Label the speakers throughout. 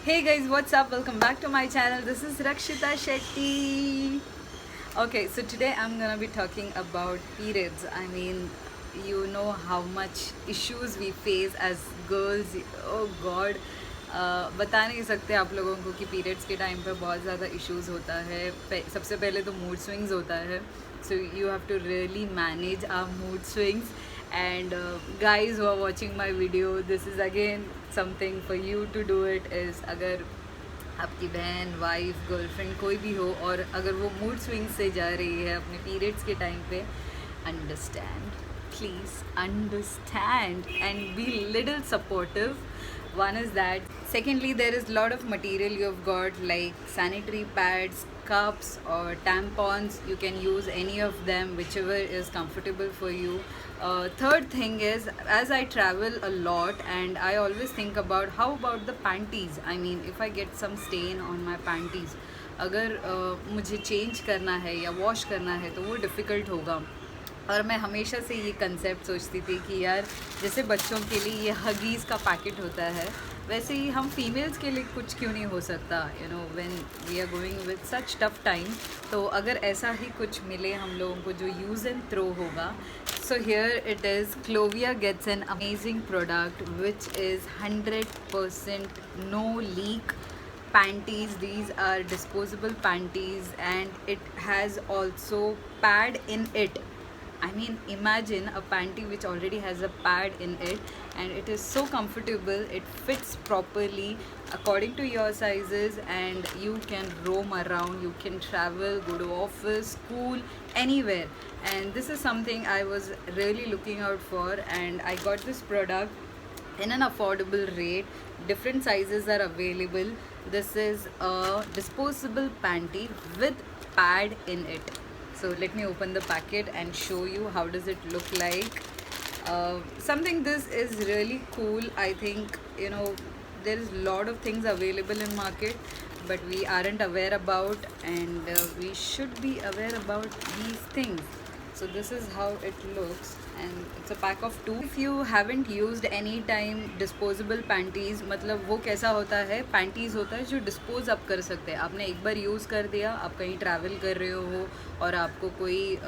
Speaker 1: Hey guys, what's up? Welcome back to my channel. This is Rakshita Shetty. Okay, so today I'm gonna be talking about periods. I mean, you know how much issues we face as girls. Oh God, बता नहीं सकते आप लोगों को कि periods के time पे बहुत ज़्यादा इश्यूज होता है. सबसे पहले तो मूड स्विंग्स होता है. So you have to really manage our mood swings. And guys who are watching my video, this is again something for you to do it. Is अगर आपकी बहन वाइफ गर्लफ्रेंड कोई भी हो और अगर वो मूड स्विंग से जा रही है अपने पीरियड्स के टाइम पे, understand, please understand and be little supportive. One is that. Secondly, there is a lot of material you've got like sanitary pads, cups or tampons. You can use any of them, whichever is comfortable for you. Third thing is, as I travel a lot and I always think about how about the panties. I mean, if I get some stain on my panties, अगर मुझे change करना है या wash करना है तो वो difficult होगा. और मैं हमेशा से ये कंसेप्ट सोचती थी कि यार जैसे बच्चों के लिए ये हगीज़ का पैकेट होता है, वैसे ही हम फीमेल्स के लिए कुछ क्यों नहीं हो सकता, you know, when we are going with such tough time. तो अगर ऐसा ही कुछ मिले हम लोगों को जो यूज़ एंड थ्रो होगा. So here it is, Clovia gets an amazing product which is 100% no leak panties. These are disposable panties and it has also pad in it. I mean, imagine a panty which already has a pad in it and it is so comfortable. It fits properly according to your sizes and you can roam around, you can travel, go to office, school, anywhere. And this is something I was really looking out for, and I got this product in an affordable rate. Different sizes are available. This is a disposable panty with pad in it. So let me open the packet and show you how does it look like. Something this is really cool. I think, you know, there is a lot of things available in market but we aren't aware about, and we should be aware about these things. So this is how it looks and it's a pack of 2. If you haven't used any time disposable panties, मतलब वो कैसा होता है, panties होता है जो dispose आप कर सकते हैं. आपने एक बार यूज़ कर दिया, आप कहीं ट्रैवल कर रहे हो और आपको कोई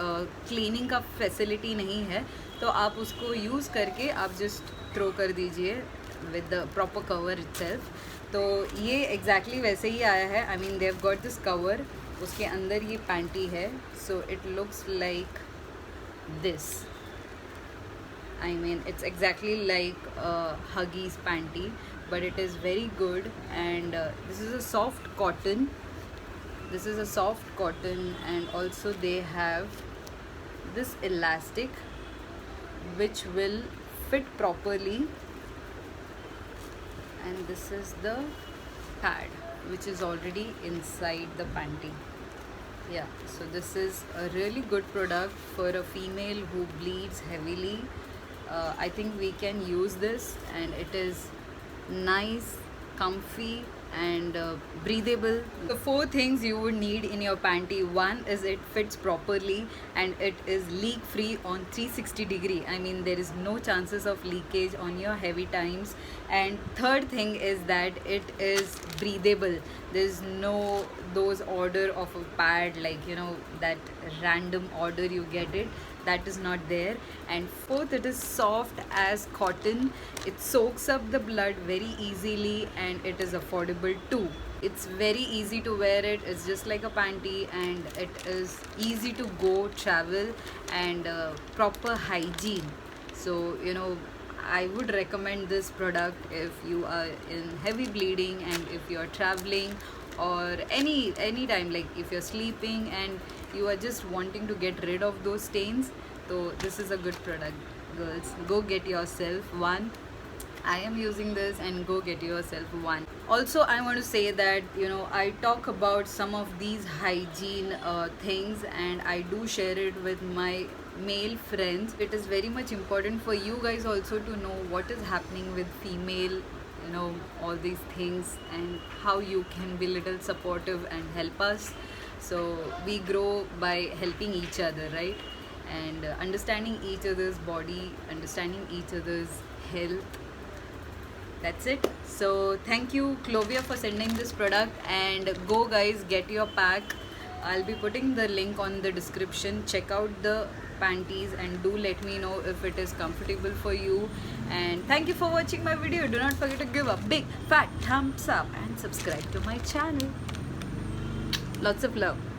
Speaker 1: क्लीनिंग का फैसिलिटी नहीं है, तो आप उसको यूज़ करके आप जस्ट थ्रो कर दीजिए with the proper cover itself. तो ये एग्जैक्टली वैसे ही आया है. I mean they have got this cover, उसके अंदर ये पैंटी है. So it looks like this. I mean, it's exactly like a Huggies panty, but it is very good. And this is a soft cotton. This is a soft cotton, and also they have this elastic which will fit properly. And this is the pad which is already inside the panty. Yeah, so this is a really good product for a female who bleeds heavily. I think we can use this, and it is nice, comfy and breathable. The 4 things you would need in your panty. One is it fits properly and it is leak free on 360-degree. I mean, there is no chances of leakage on your heavy times. And third thing is that it is breathable. There's no those order of a pad, like, you know, that random order you get it, that is not there. And fourth, it is soft as cotton. It soaks up the blood very easily and it is affordable too. It's very easy to wear it. It's just like a panty and it is easy to go travel and proper hygiene. So, you know, I would recommend this product if you are in heavy bleeding and if you are traveling or any time, like if you're sleeping and you are just wanting to get rid of those stains. So this is a good product, girls. Go get yourself one. I am using this, and go get yourself one. Also, I want to say that, you know, I talk about some of these hygiene things and I do share it with my male friends. It is very much important for you guys also to know what is happening with female, you know, all these things, and how you can be little supportive and help us. So we grow by helping each other, right? And understanding each other's body, understanding each other's health. That's it. So thank you Clovia for sending this product, and go guys, get your pack. I'll be putting the link on the description. Check out the panties and do let me know if it is comfortable for you. And thank you for watching my video. Do not forget to give a big fat thumbs up and subscribe to my channel. Lots of love.